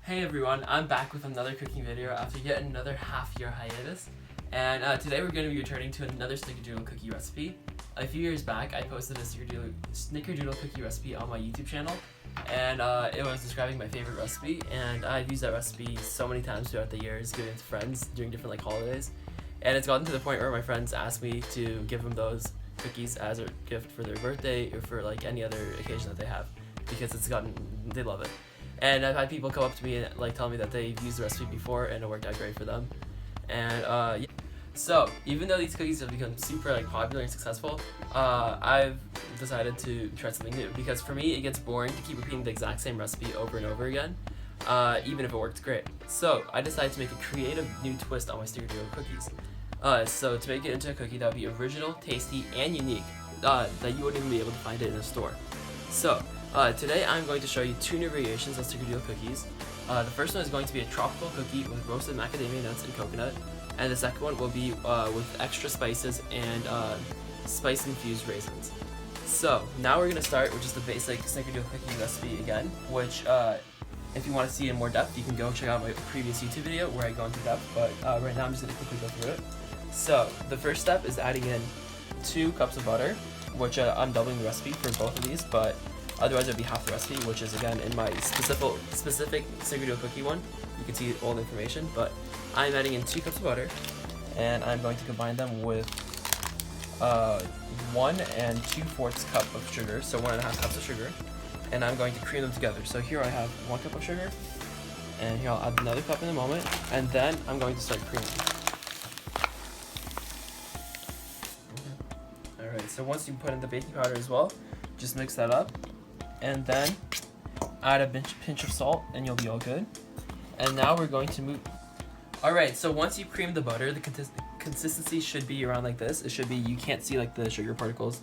Hey everyone, I'm back with another cooking video after yet another half-year hiatus. And today we're going to be returning to another Snickerdoodle cookie recipe. A few years back, I posted a Snickerdoodle cookie recipe on my YouTube channel. And it was describing my favorite recipe, and I've used that recipe so many times throughout the years, giving it to friends during different holidays. And it's gotten to the point where my friends ask me to give them those cookies as a gift for their birthday or for any other occasion that they have, because they love it. And I've had people come up to me and tell me that they've used the recipe before and it worked out great for them. And yeah. So even though these cookies have become super popular and successful, I've decided to try something new, because for me it gets boring to keep repeating the exact same recipe over and over again, even if it works great. So I decided to make a creative new twist on my Snickerdoodle cookies. So to make it into a cookie that would be original, tasty, and unique, that you wouldn't even be able to find it in a store. So today I'm going to show you two new variations of Snickerdoodle cookies. The first one is going to be a tropical cookie with roasted macadamia nuts and coconut, and the second one will be with extra spices and spice-infused raisins. So now we're going to start with just the basic Snickerdoodle cookie recipe again, which if you want to see in more depth, you can go check out my previous YouTube video where I go into depth, but right now I'm just going to quickly go through it. So the first step is adding in 2 cups of butter, which I'm doubling the recipe for both of these, but otherwise it would be half the recipe, which is again in my specific Snickerdoodle cookie one. You can see all the information, but I'm adding in 2 cups of butter, and I'm going to combine them with 1 2/4 cup of sugar, so 1.5 cups of sugar, and I'm going to cream them together. So here I have 1 cup of sugar, and here I'll add another cup in a moment, and then I'm going to start creaming. Alright, so once you put in the baking powder as well, just mix that up, and then add a pinch of salt, and you'll be all good. And now we're going to move. Alright, so once you cream the butter, the consistency should be around like this. It should be, you can't see the sugar particles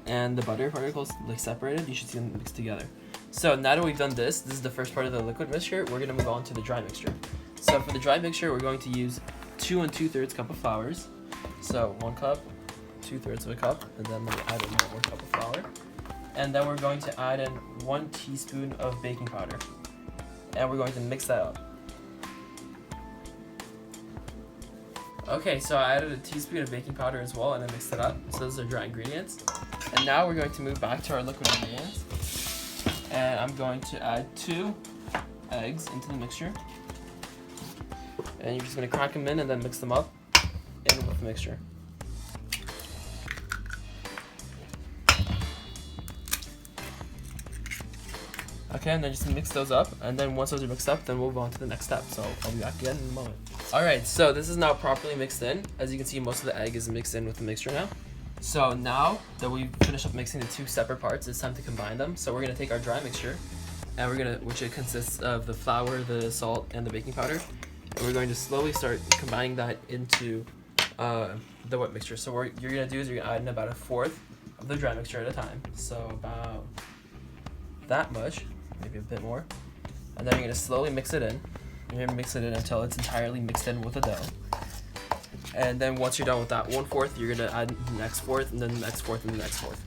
and the butter particles separated. You should see them mixed together. So now that we've done this is the first part of the liquid mixture. We're going to move on to the dry mixture. So for the dry mixture, we're going to use 2 2/3 cup of flours. So 1 cup, 2/3 of a cup, and then we'll add 1 more cup of flour. And then we're going to add in 1 teaspoon of baking powder, and we're going to mix that up. Okay, so I added a teaspoon of baking powder as well, and I mixed it up. So those are dry ingredients. And now we're going to move back to our liquid ingredients, and I'm going to add 2 eggs into the mixture, and you're just going to crack them in and then mix them up in with the mixture. Okay, and then just mix those up, and then once those are mixed up, then we'll move on to the next step. So I'll be back again in a moment. Alright, so this is now properly mixed in. As you can see, most of the egg is mixed in with the mixture now. So now that we've finished up mixing the 2 separate parts, it's time to combine them. So we're going to take our dry mixture, and which it consists of the flour, the salt, and the baking powder. And we're going to slowly start combining that into the wet mixture. So what you're going to do is you're going to add in about 1/4 of the dry mixture at a time. So about that much. Maybe a bit more, and then you're going to slowly mix it in. You're going to mix it in until it's entirely mixed in with the dough. And then once you're done with that 1/4, you're going to add the next 1/4, and then the next 1/4, and the next 1/4.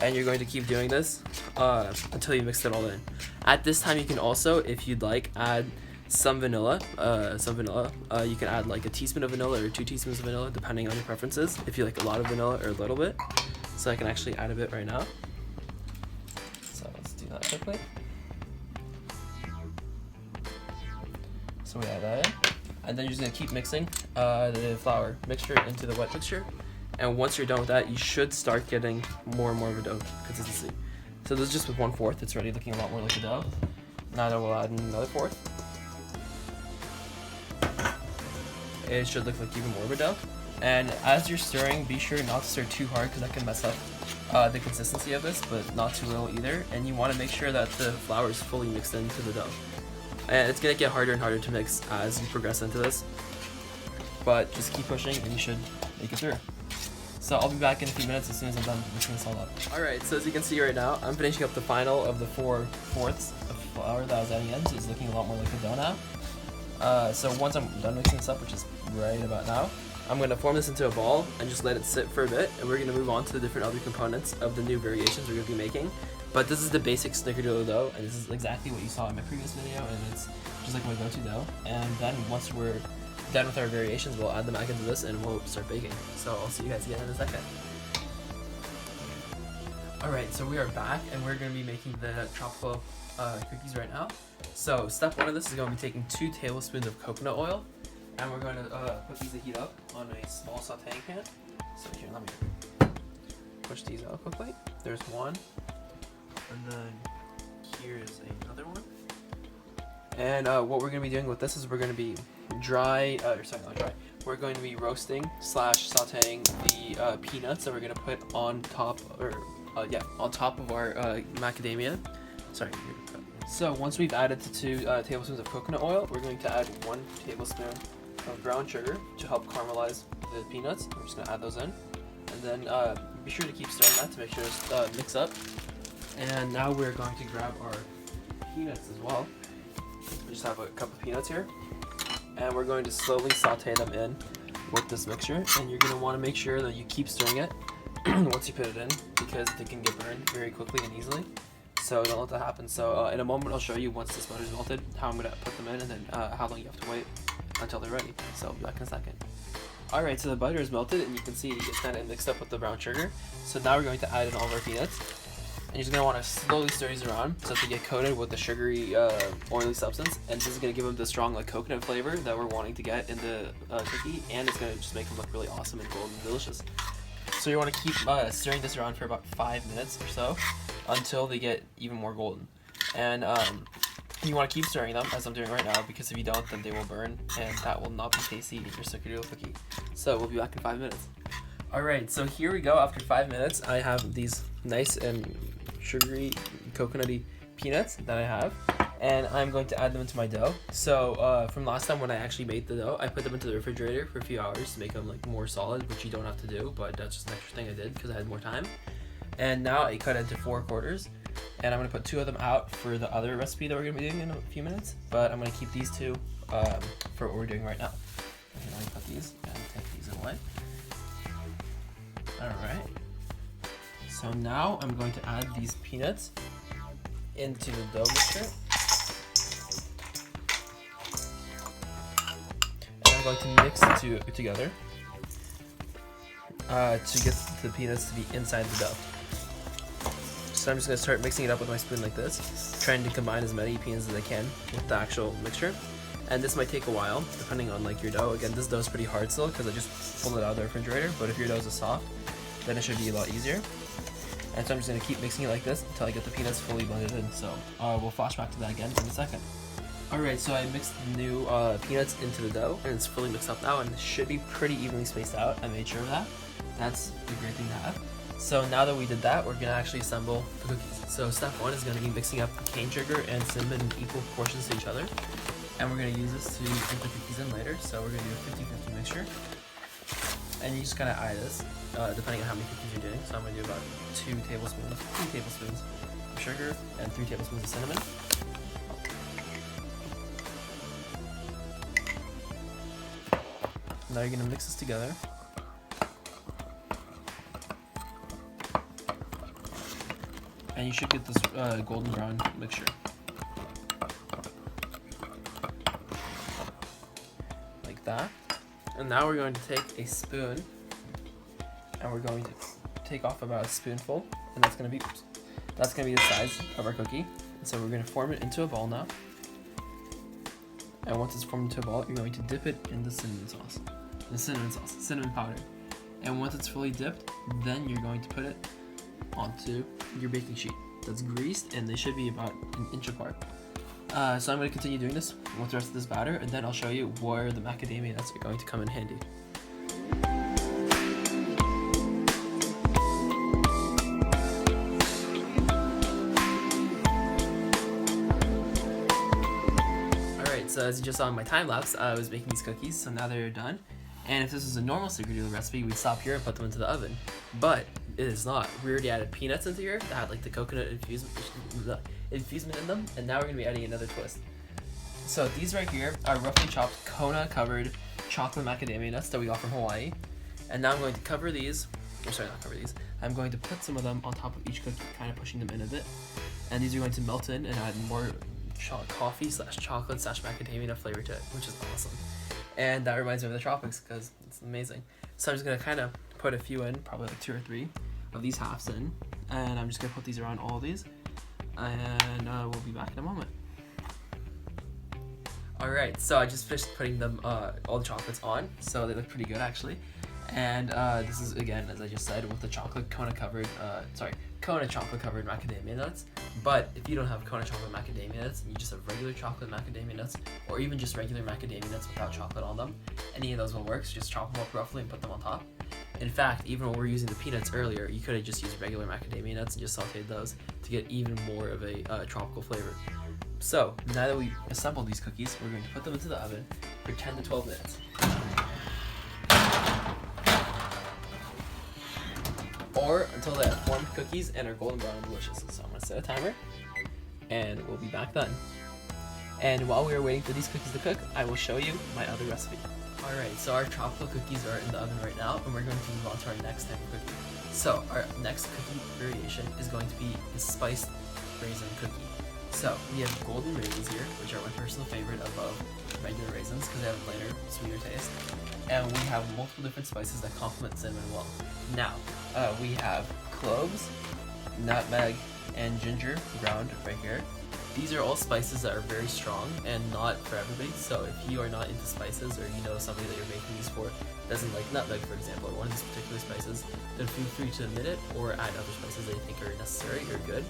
And you're going to keep doing this until you mix it all in. At this time, you can also, if you'd like, add some vanilla. You can add a teaspoon of vanilla or 2 teaspoons of vanilla, depending on your preferences. If you like a lot of vanilla or a little bit. So I can actually add a bit right now. So let's do that quickly. So we add that in, and then you're just going to keep mixing the flour mixture into the wet mixture, and once you're done with that, you should start getting more and more of a dough consistency. So this is just with 1/4, it's already looking a lot more like a dough. Now that we'll add in another 1/4. It should look like even more of a dough, and as you're stirring, be sure not to stir too hard because that can mess up the consistency of this, but not too little either, and you want to make sure that the flour is fully mixed into the dough. And it's going to get harder and harder to mix as you progress into this, but just keep pushing and you should make it through. So I'll be back in a few minutes as soon as I'm done mixing this all up. Alright, so as you can see right now, I'm finishing up the final of the 4/4 of flour that I was adding in, so it's looking a lot more like a dough now. So once I'm done mixing this up, which is right about now, I'm going to form this into a ball and just let it sit for a bit, and we're going to move on to the different other components of the new variations we're going to be making. But this is the basic Snickerdoodle dough, and this is exactly what you saw in my previous video, and it's just like my go-to dough. And then once we're done with our variations, we'll add them back into this and we'll start baking. So I'll see you guys again in a second. Alright, so we are back and we're going to be making the tropical cookies right now. So step one of this is going to be taking 2 tablespoons of coconut oil, and we're going to put these to heat up on a small sauteing pan. So here, let me push these out quickly. There's one, and then here's another one. And what we're going to be doing with this is we're going to be we're going to be roasting / sauteing the peanuts that we're going to put on top, on top of our macadamia. Sorry. So once we've added the 2 tablespoons of coconut oil, we're going to add 1 tablespoon of brown sugar to help caramelize the peanuts. We're just going to add those in, and then be sure to keep stirring that to make sure it's mix up. And now we're going to grab our peanuts as well. We just have a cup of peanuts here, and we're going to slowly saute them in with this mixture. And you're going to want to make sure that you keep stirring it once you put it in, because they can get burned very quickly and easily. So don't let that happen. So in a moment I'll show you, once this butter's melted, how I'm going to put them in, and then how long you have to wait until they're ready. So I'll be back in a second. Alright, so the butter is melted, and you can see it's kind of mixed up with the brown sugar. So now we're going to add in all of our peanuts. And you're just going to want to slowly stir these around so that they get coated with the sugary, oily substance. And this is going to give them the strong coconut flavor that we're wanting to get in the cookie, and it's going to just make them look really awesome and golden and delicious. So you want to keep stirring this around for about 5 minutes or so until they get even more golden. And you want to keep stirring them, as I'm doing right now, because if you don't, then they will burn, and that will not be tasty in your Snickerdoodle cookie. So we'll be back in 5 minutes. Alright, so here we go. After 5 minutes, I have these nice and sugary, coconutty peanuts that I have, and I'm going to add them into my dough. So from last time when I actually made the dough, I put them into the refrigerator for a few hours to make them more solid, which you don't have to do, but that's just an extra thing I did because I had more time. And now I cut it into 4 quarters, and I'm going to put 2 of them out for the other recipe that we're going to be doing in a few minutes, but I'm going to keep these 2 for what we're doing right now. Okay, let me put these and take these away. Alright. So now I'm going to add these peanuts into the dough mixture. And I'm going to mix the 2 together to get the peanuts to be inside the dough. So I'm just going to start mixing it up with my spoon like this, trying to combine as many peanuts as I can with the actual mixture. And this might take a while, depending on your dough. Again, this dough is pretty hard still because I just pulled it out of the refrigerator, but if your dough is soft, then it should be a lot easier. And so I'm just going to keep mixing it like this until I get the peanuts fully blended in. So we'll flash back to that again in a second. Alright, so I mixed the new peanuts into the dough, and it's fully mixed up now, and it should be pretty evenly spaced out. I made sure of that. That's a great thing to have. So now that we did that, we're going to actually assemble the cookies. So step 1 is going to be mixing up cane sugar and cinnamon in equal proportions to each other. And we're going to use this to put the cookies in later. So we're going to do a 50-50 mixture. And you just kind of eye this, depending on how many cookies you're doing. So I'm going to do about 3 tablespoons of sugar and 3 tablespoons of cinnamon. Now you're going to mix this together. And you should get this golden brown mixture. Like that. And now we're going to take a spoon, and we're going to take off about a spoonful, and that's going to be the size of our cookie. And so we're going to form it into a ball now. And once it's formed into a ball, you're going to dip it in the cinnamon powder. And once it's fully dipped, then you're going to put it onto your baking sheet that's greased, and they should be about an inch apart. So I'm going to continue doing this with the rest of this batter, and then I'll show you where the macadamia nuts are going to come in handy. Alright, so as you just saw in my time lapse, I was making these cookies, so now they're done. And if this was a normal Snickerdoodle recipe, we'd stop here and put them into the oven. But it is not. We already added peanuts into here that had the coconut infusement in them, and now we're going to be adding another twist. So these right here are roughly chopped Kona covered chocolate macadamia nuts that we got from Hawaii. And now I'm going to cover these or sorry, not cover these. I'm going to put some of them on top of each cookie, kind of pushing them in a bit. And these are going to melt in and add more coffee / chocolate / macadamia nut flavor to it, which is awesome. And that reminds me of the tropics because it's amazing. So I'm just gonna kind of put a few in, probably like 2 or 3 of these halves in, and I'm just gonna put these around all of these, and we'll be back in a moment. Alright, so I just finished putting them all the chocolates on, so they look pretty good actually. And this is, again, as I just said, with the chocolate Kona chocolate covered macadamia nuts. But if you don't have Kona chocolate macadamia nuts and you just have regular chocolate macadamia nuts, or even just regular macadamia nuts without chocolate on them, any of those will work. So just chop them up roughly and put them on top. In fact, even when we were using the peanuts earlier, you could have just used regular macadamia nuts and just sauteed those to get even more of a tropical flavor. So now that we assembled these cookies, we're going to put them into the oven for 10 to 12 minutes. Or until they have formed cookies and are golden brown and delicious. So I'm going to set a timer, and we'll be back then. And while we are waiting for these cookies to cook, I will show you my other recipe. Alright, so our tropical cookies are in the oven right now, and we're going to move on to our next type of cookie. So our next cookie variation is going to be a spiced raisin cookie. So we have golden raisins here, which are my personal favorite above regular raisins because they have a lighter, sweeter taste. And we have multiple different spices that complement cinnamon well. Now, we have cloves, nutmeg, and ginger ground right here. These are all spices that are very strong and not for everybody. So if you are not into spices, or you know somebody that you're making these for doesn't like nutmeg, for example, or one of these particular spices, then feel free to omit it or add other spices that you think are necessary or good.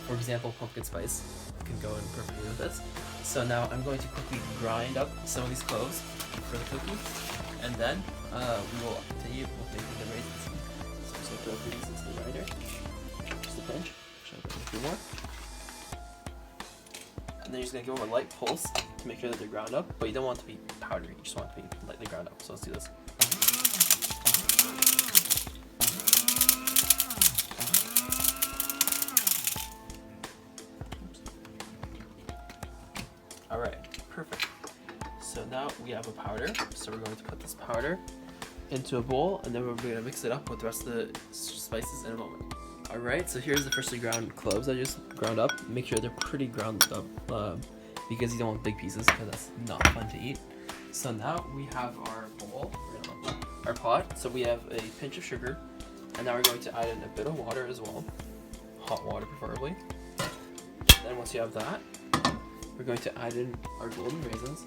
For example, pumpkin spice can go in perfectly with this. So now I'm going to quickly grind up some of these cloves for the cookie, and then we will continue with making the raisins. So I'm just going to throw these into the grinder, just a pinch, should I put a few more. And then you're just going to give them a light pulse to make sure that they're ground up, but you don't want it to be powdery, you just want it to be lightly ground up. So let's do this. Alright, perfect. So now we have a powder, so we're going to put this powder into a bowl, and then we're going to mix it up with the rest of the spices in a moment. Alright, so here's the freshly ground cloves I just ground up. Make sure they're pretty ground up because you don't want big pieces because that's not fun to eat. So now we have our bowl, our pot, so we have a pinch of sugar, and now we're going to add in a bit of water as well, hot water preferably. Then once you have that, we're going to add in our golden raisins.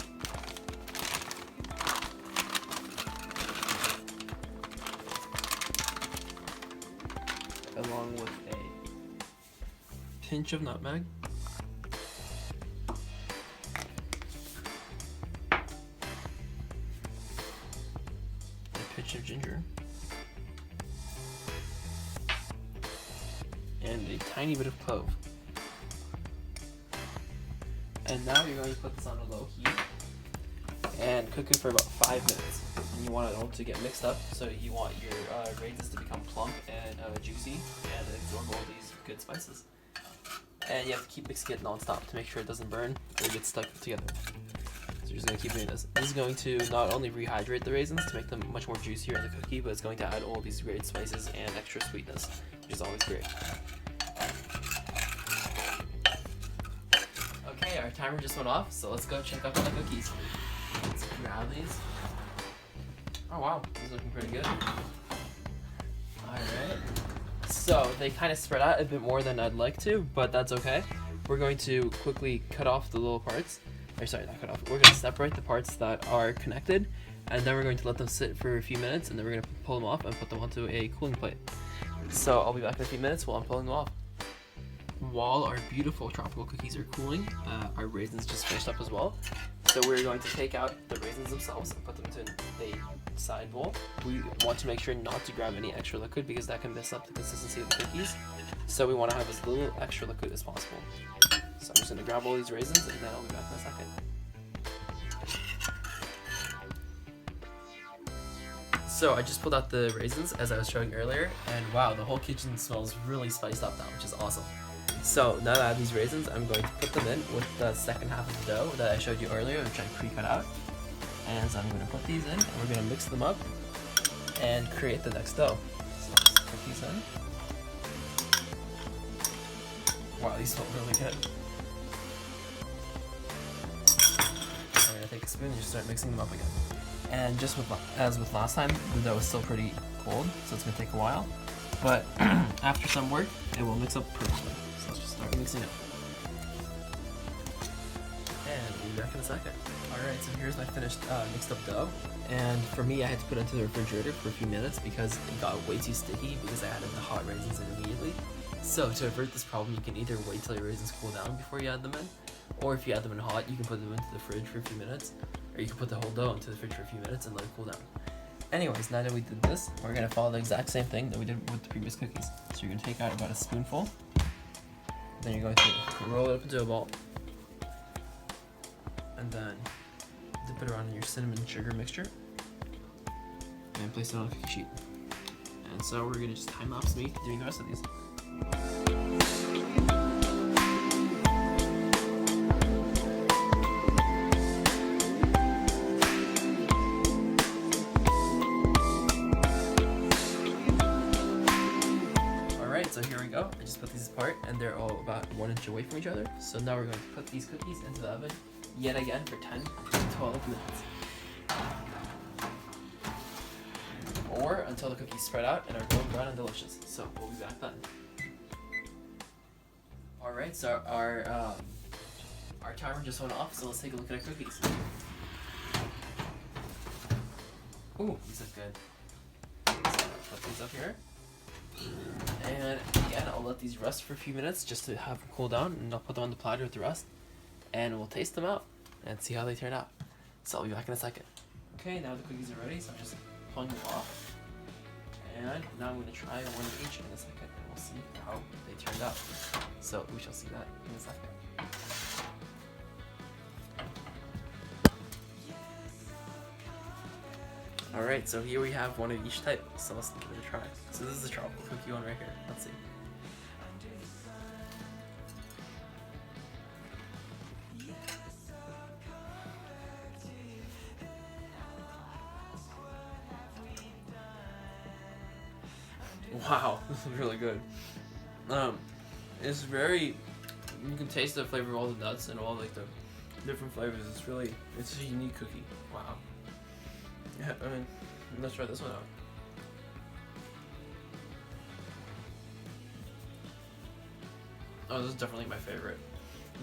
Along with a pinch of nutmeg. A pinch of ginger. And a tiny bit of clove. And now you're going to put this on a low heat and cook it for about 5 minutes. And you want it all to get mixed up, so you want your raisins to become plump and juicy and absorb all these good spices. And you have to keep mixing it non-stop to make sure it doesn't burn or get stuck together. So you're just going to keep doing this. This is going to not only rehydrate the raisins to make them much more juicier in the cookie, but it's going to add all these great spices and extra sweetness, which is always great. Okay, our timer just went off, so let's go check out the cookies. Let's grab these. Oh wow, these are looking pretty good. Alright. So they kind of spread out a bit more than I'd like to, but that's okay. We're going to quickly cut off the little parts. Or sorry, not cut off. We're going to separate the parts that are connected, and then we're going to let them sit for a few minutes, and then we're going to pull them off and put them onto a cooling plate. So I'll be back in a few minutes while I'm pulling them off. While our beautiful tropical cookies are cooling, our raisins just finished up as well. So we're going to take out the raisins themselves and put them into a side bowl. We want to make sure not to grab any extra liquid because that can mess up the consistency of the cookies. So we want to have as little extra liquid as possible. So I'm just going to grab all these raisins and then I'll be back in a second. So I just pulled out the raisins as I was showing earlier, and wow, the whole kitchen smells really spiced up now, which is awesome. So now that I have these raisins, I'm going to put them in with the second half of the dough that I showed you earlier, which I pre-cut out. And so I'm going to put these in, and we're going to mix them up and create the next dough. So cookies in. Wow, these smell really good. I'm gonna take a spoon and just start mixing them up again. And just as with last time, the dough is still pretty cold, so it's gonna take a while. But after some work, it will mix up perfectly. So let's just start mixing it. And we'll be back in a second. Alright, so here's my finished mixed up dough. And for me, I had to put it into the refrigerator for a few minutes because it got way too sticky because I added the hot raisins in immediately. So to avert this problem, you can either wait till your raisins cool down before you add them in, or if you add them in hot, you can put them into the fridge for a few minutes, or you can put the whole dough into the fridge for a few minutes and let it cool down. Anyways, now that we did this, we're going to follow the exact same thing that we did with the previous cookies. So you're going to take out about a spoonful, then you're going to roll it up into a ball, and then dip it around in your cinnamon sugar mixture, and place it on a cookie sheet. And so we're going to just time-lapse me doing the rest of these. So here we go. I just put these apart and they're all about 1 inch away from each other. So now we're going to put these cookies into the oven yet again for 10 to 12 minutes. Or until the cookies spread out and are golden brown and delicious. So we'll be back then. Alright, so our timer just went off, so let's take a look at our cookies. Ooh, these look good. So put these up here. And again, I'll let these rest for a few minutes just to have them cool down, and I'll put them on the platter with the rest, and we'll taste them out and see how they turn out. So I'll be back in a second. Okay, now the cookies are ready, so I'm just pulling them off. And now I'm going to try one of each in a second, and we'll see how they turned out. So we shall see that in a second. Alright, so here we have one of each type, so let's give it a try. So this is the tropical cookie one right here. Let's see. Wow, this is really good. It's very, you can taste the flavor of all the nuts and all like the different flavors. It's a unique cookie. Wow. Yeah, I mean, let's try this one out. Oh, this is definitely my favorite.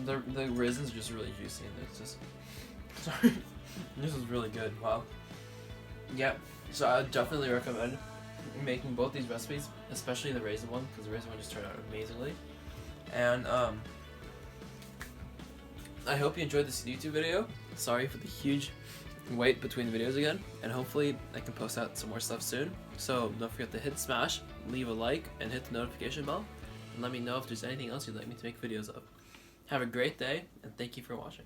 The raisins are just really juicy and it's just, sorry, this is really good. Wow. Yeah, so I would definitely recommend making both these recipes, especially the raisin one, because the raisin one just turned out amazingly. And I hope you enjoyed this YouTube video. Sorry for the huge wait between the videos again, and hopefully I can post out some more stuff soon. So don't forget to hit smash, leave a like, and hit the notification bell, and let me know if there's anything else you'd like me to make videos of. Have a great day, and thank you for watching.